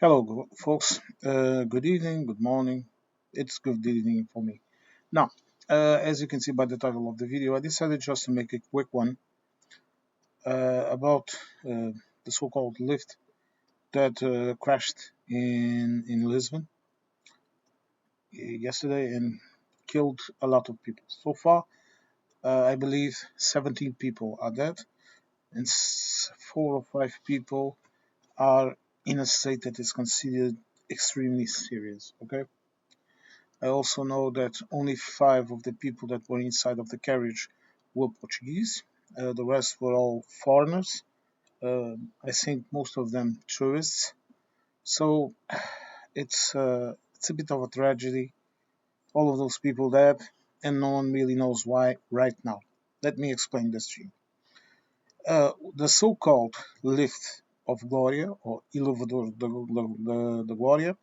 Hello, folks. Good evening, good morning. It's good evening for me. Now, as you can see by the title of the video, I decided just to make a quick one about the so-called lift that crashed in Lisbon yesterday and killed a lot of people. So far, I believe 17 people are dead, and 4 or 5 people are in a state that is considered extremely serious. Okay. I also know that only 5 of the people that were inside of the carriage were Portuguese. The rest were all foreigners. I think most of them tourists. So it's a bit of a tragedy. All of those people dead, and no one really knows why right now. Let me explain this to you. The so-called lift of Gloria or elevador de Gloria.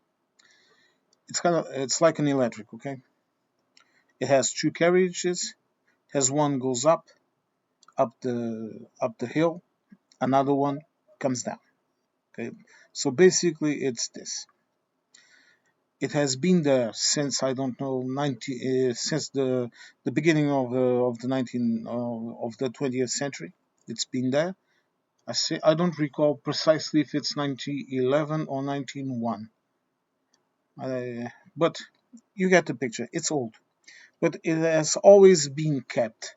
It's like an electric, okay? It has 2 carriages. Has one goes up the hill, another one comes down. Okay, so basically it's this. It has been there since I don't know 90 since the beginning of the 19 of the 20th century. It's been there. I don't recall precisely if it's 1911 or 1901. But you get the picture. It's old, but it has always been kept,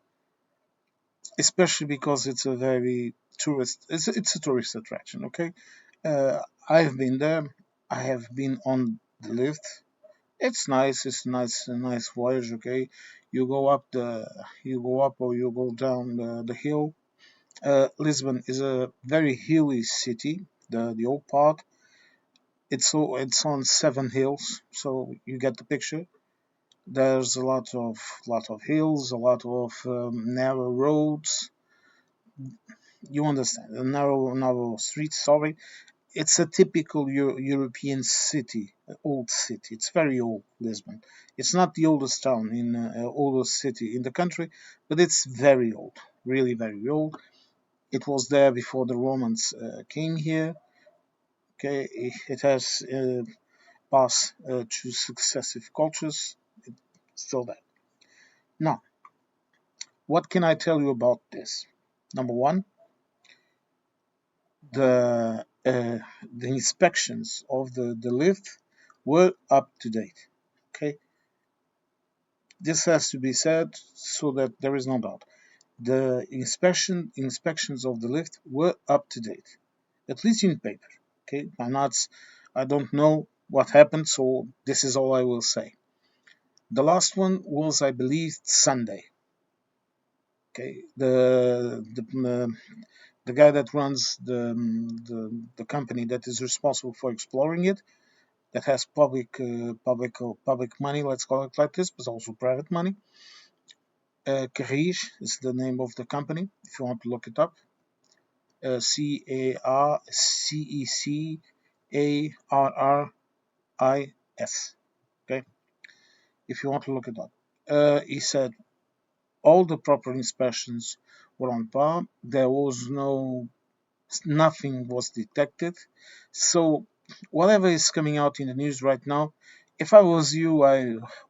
especially because it's a very it's a tourist attraction. Okay, I've been there. I have been on the lift. It's nice. It's a nice voyage. Okay, you go up or you go down the hill. Lisbon is a very hilly city. The old part. It's on 7 hills, so you get the picture. There's a lot of hills, a lot of narrow roads. You understand? A narrow street. Sorry, it's a typical European city, old city. It's very old, Lisbon. It's not the oldest town in oldest city in the country, but it's very old, really very old. It was there before the Romans came here. Okay, it has passed through successive cultures. It's still there. Now, what can I tell you about this? Number one, the inspections of the lift were up to date. Okay, this has to be said so that there is no doubt. The inspections of the lift were up to date, at least in paper. Okay, I don't know what happened, so this is all I will say. The last one was, I believe, Sunday. Okay, the guy that runs the company that is responsible for exploring it, that has public money, let's call it like this, but also private money. Cariz is the name of the company, if you want to look it up. Carcis. Okay, if you want to look it up. He said all the proper inspections were on par. There was nothing was detected. So whatever is coming out in the news right now, if I was you,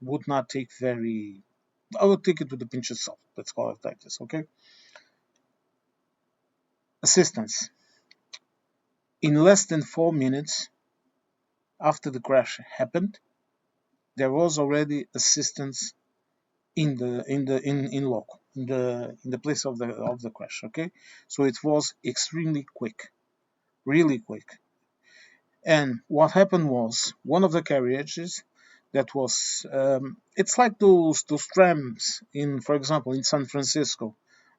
would not take very. I would take it with a pinch of salt. Let's call it like this, okay? Assistance. In less than 4 minutes after the crash happened, there was already assistance in local in the place of the crash. Okay, so it was extremely quick, really quick. And what happened was one of the carriages that was it's like those trams in, for example, in San Francisco.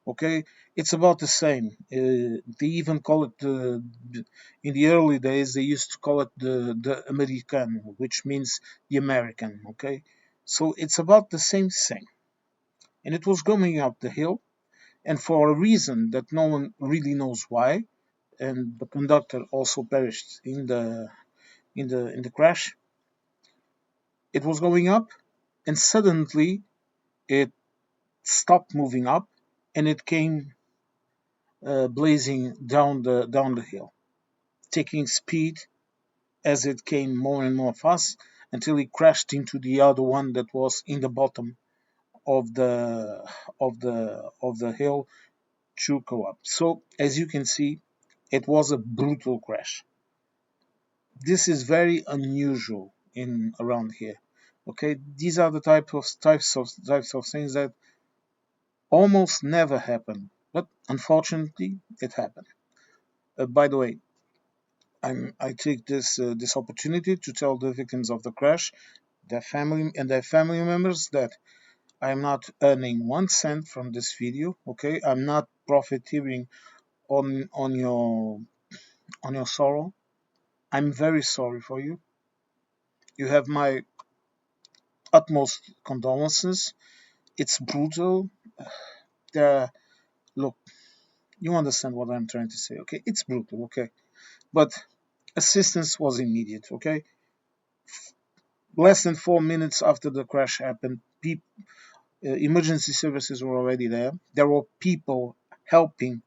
Okay, it's about the same. They even call it in the early days they used to call it the American, which means the American. Okay, so it's about the same thing, and it was going up the hill, and for a reason that no one really knows why, and the conductor also perished in the crash. It was going up, and suddenly it stopped moving up, and it came blazing down the hill, taking speed as it came more and more fast until it crashed into the other one that was in the bottom of the hill to go up. So as you can see, it was a brutal crash. This is very unusual in around here. Okay, these are the types of things that almost never happen, but unfortunately it happened. By the way, I take this opportunity to tell the victims of the crash, their family members, that I'm not earning 1 cent from this video. Okay, I'm not profiteering on your sorrow. I'm very sorry for you. You have my utmost condolences. It's brutal. There, look, you understand what I'm trying to say. Okay, it's brutal. Okay, but assistance was immediate. Okay, less than 4 minutes after the crash happened, emergency services were already there. There were people helping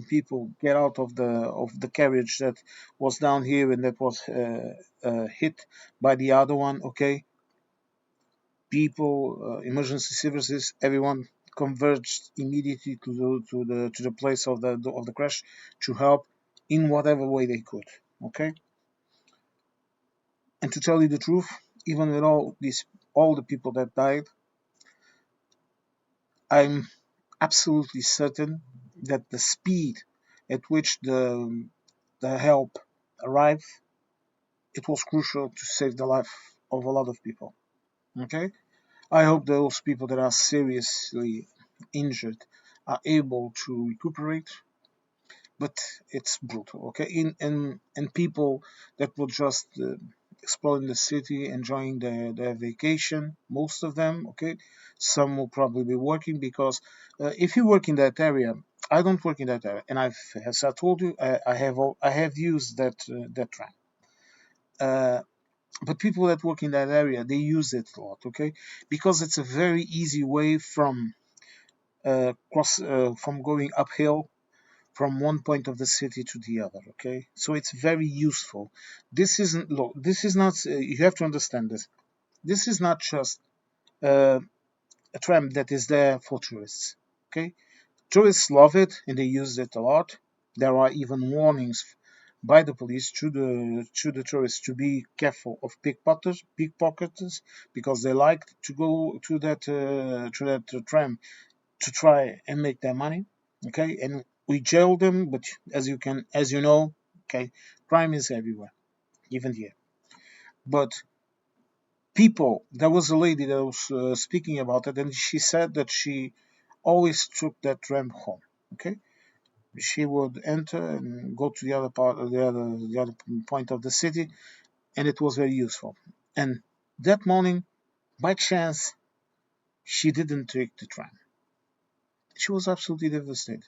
people get out of the carriage that was down here and that was hit by the other one. Okay, people, emergency services, everyone converged immediately to the place of the crash to help in whatever way they could. Okay, and to tell you the truth, even with all the people that died, I'm absolutely certain that the speed at which the help arrived, it was crucial to save the life of a lot of people. Okay, I hope those people that are seriously injured are able to recuperate, but it's brutal. Okay, and people that were just exploring the city, enjoying their vacation, most of them. Okay, some will probably be working because if you work in that area, I don't work in that area, and as I told you, I have used that tram. Uh, but people that work in that area, they use it a lot. Okay, because it's a very easy way from going uphill from one point of the city to the other. Okay, so it's very useful. This isn't look, this is not you have to understand this. This is not just uh, a tram that is there for tourists. Okay, tourists love it and they use it a lot. There are even warnings by the police to the tourists to be careful of pickpocketers, because they like to go to that tram to try and make their money. Okay, and we jail them, but as you know, okay, crime is everywhere, even here. But people, there was a lady that was speaking about it, and she said that she always took that tram home. Okay, she would enter and go to the other part of the other point of the city, and it was very useful. And that morning, by chance, she didn't take the tram. She was absolutely devastated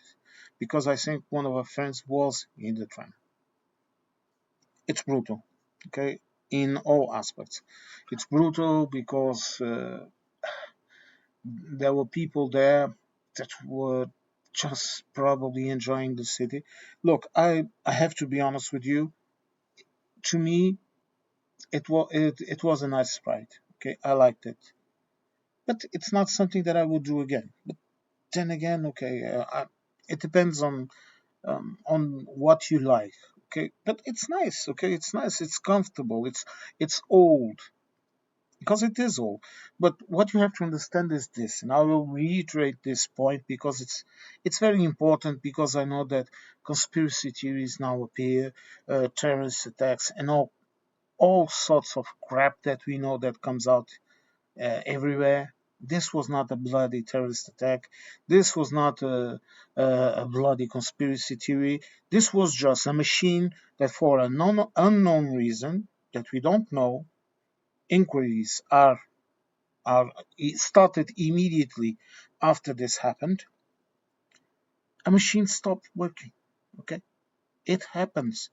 because I think one of her friends was in the tram. It's brutal, okay, in all aspects. It's brutal because there were people there that were just probably enjoying the city. Look, I have to be honest with you. To me, it was a nice ride. Okay, I liked it, but it's not something that I would do again. But then again, okay, it depends on what you like. Okay, but it's nice. Okay, it's nice. It's comfortable. It's old because it is old. But what you have to understand is this, and I will reiterate this point because it's very important, because I know that conspiracy theories now appear, terrorist attacks, and all sorts of crap that we know that comes out everywhere. This was not a bloody terrorist attack. This was not a bloody conspiracy theory. This was just a machine that, for an unknown reason that we don't know, inquiries are started immediately after this happened. A machine stopped working. Okay, it happens.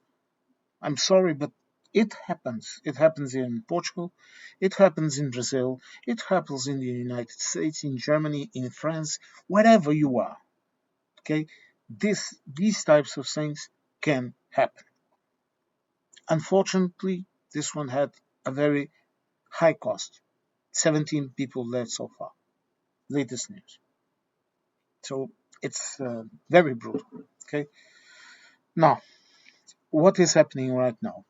I'm sorry, but it happens. It happens in Portugal. It happens in Brazil. It happens in the United States, in Germany, in France, wherever you are. Okay, these types of things can happen. Unfortunately, this one had a very high cost. 17 people dead so far. Latest news. So it's very brutal. Okay. Now, what is happening right now?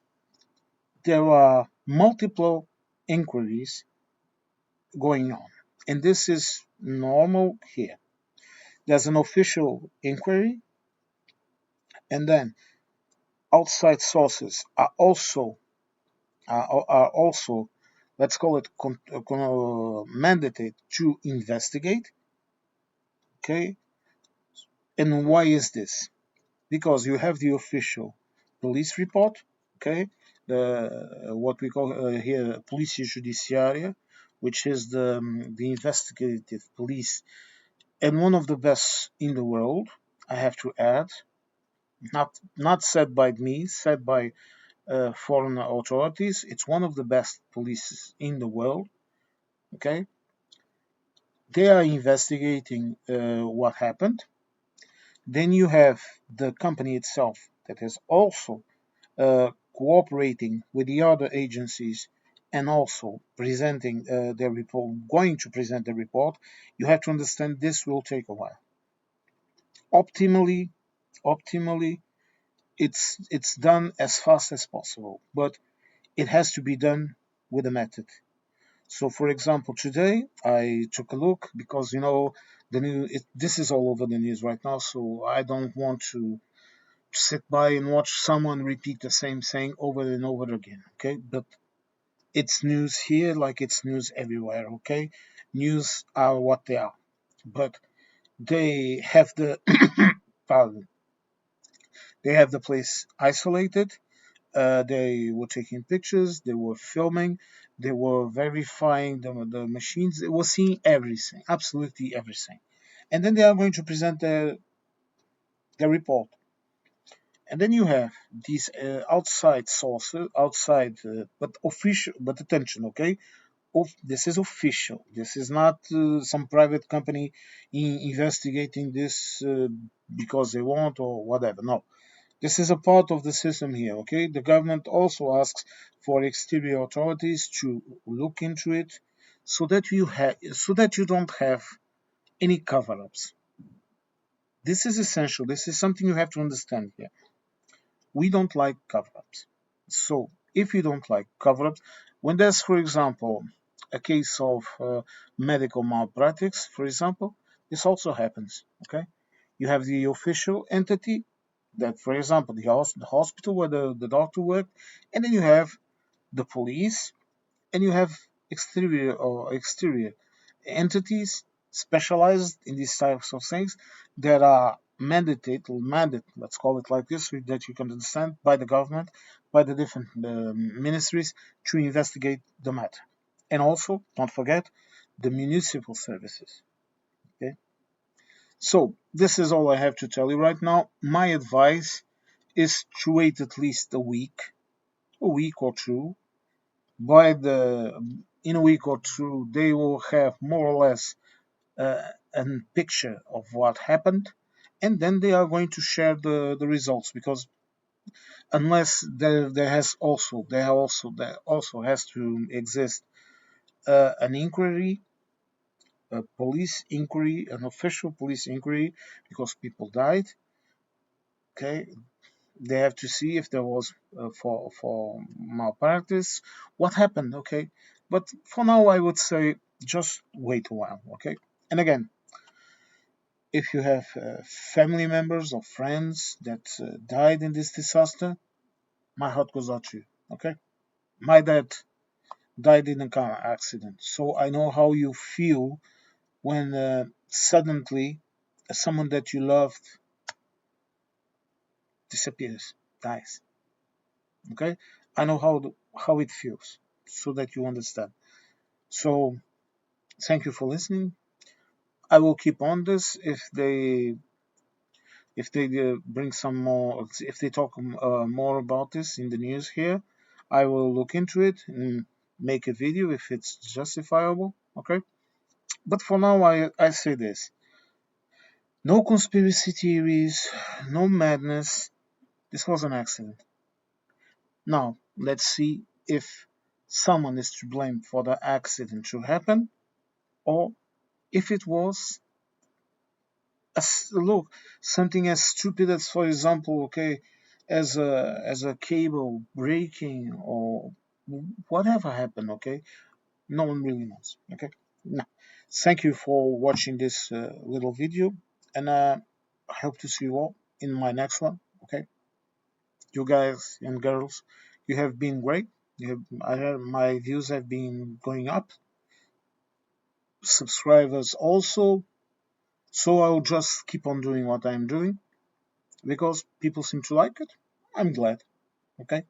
There are multiple inquiries going on, and this is normal here. There's an official inquiry, and then outside sources are also, let's call it mandated to investigate. Okay, and why is this? Because you have the official police report. Okay, the what we call here Polícia Judiciária, which is the investigative police, and one of the best in the world. I have to add, not said by me, said by foreign authorities. It's one of the best police in the world. Okay, they are investigating what happened. Then you have the company itself that is also cooperating with the other agencies and also presenting their report, going to present the report. You have to understand this will take a while. Optimally, optimally, it's done as fast as possible, but it has to be done with a method. So, for example, today I took a look because this is all over the news right now, so I don't want to sit by and watch someone repeat the same thing over and over again. Okay, but it's news here like it's news everywhere. Okay, news are what they are, but they have the pardon, they have the place isolated. They were taking pictures, they were filming, they were verifying the machines, they were seeing everything, absolutely everything. And then they are going to present the report. And then you have these outside sources, but official, but attention, okay? This is official. This is not some private company investigating this because they want or whatever. No, this is a part of the system here, okay? The government also asks for exterior authorities to look into it so that you don't have any cover-ups. This is essential. This is something you have to understand here. We don't like cover-ups. So if you don't like cover-ups, when there's, for example, a case of medical malpractice, for example, this also happens, okay? You have the official entity that, for example, the hospital where the doctor worked, and then you have the police, and you have exterior entities specialized in these types of things that are mandated, let's call it like this, so that you can understand, by the government, by the different ministries to investigate the matter. And also, don't forget, the municipal services. Okay, so this is all I have to tell you right now. My advice is to wait at least a week or two. By the In a week or two, they will have more or less a picture of what happened, and then they are going to share the results. Because unless there also has to exist an inquiry, a police inquiry, an official police inquiry, because people died. Okay, they have to see if there was for malpractice, what happened. Okay, but for now, I would say just wait a while. Okay, and again, if you have family members or friends that died in this disaster, my heart goes out to you. Okay, my dad died in a car accident, so I know how you feel when suddenly someone that you loved disappears, dies. Okay, I know how it feels, so that you understand. So thank you for listening. I will keep on this if they bring some more, if they talk more about this in the news here. I will look into it and make a video if it's justifiable. Okay, but for now, I say this: no conspiracy theories, no madness. This was an accident. Now, let's see if someone is to blame for the accident to happen, or if it was look, something as stupid as, for example, okay, as a cable breaking or whatever happened. Okay, no one really knows. Okay, no. Thank you for watching this little video, and I hope to see you all in my next one. Okay, you guys and girls, you have been great. My views have been going up. Subscribers also. So I'll just keep on doing what I'm doing because people seem to like it. I'm glad. Okay,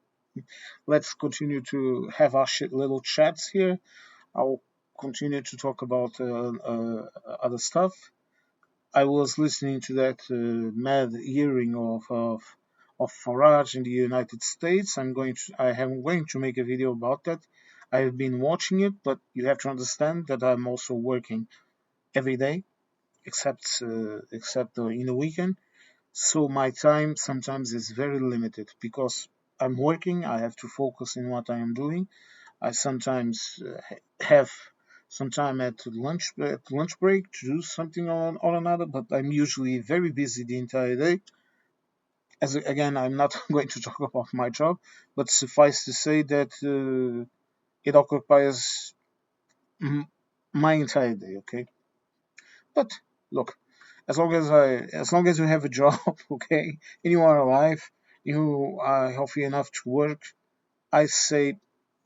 let's continue to have our little chats here. I'll continue to talk about other stuff. I was listening to that mad hearing of Farage in the United States. I am going to make a video about that. I have been watching it, but you have to understand that I'm also working every day, except in the weekend. So my time sometimes is very limited because I'm working. I have to focus in what I am doing. I sometimes have some time at lunch break to do something or another, but I'm usually very busy the entire day. As again, I'm not going to talk about my job, but suffice to say that it occupies my entire day. Okay, but look, as long as you have a job, okay, and you are alive, you are healthy enough to work, I say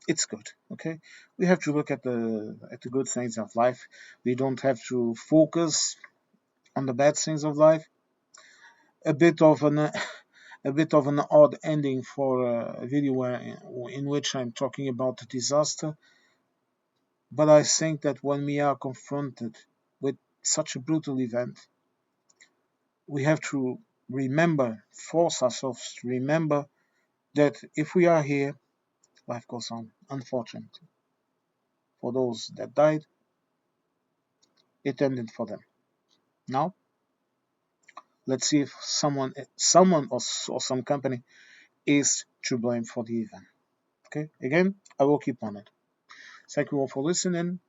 it's good. Okay, we have to look at the good things of life. We don't have to focus on the bad things of life. A bit of an a bit of an odd ending for a video in which I'm talking about a disaster, but I think that when we are confronted with such a brutal event, we have to force ourselves to remember that if we are here, life goes on. Unfortunately, for those that died, it ended for them. Now, let's see if someone or some company is to blame for the event. Okay, again, I will keep on it. Thank you all for listening.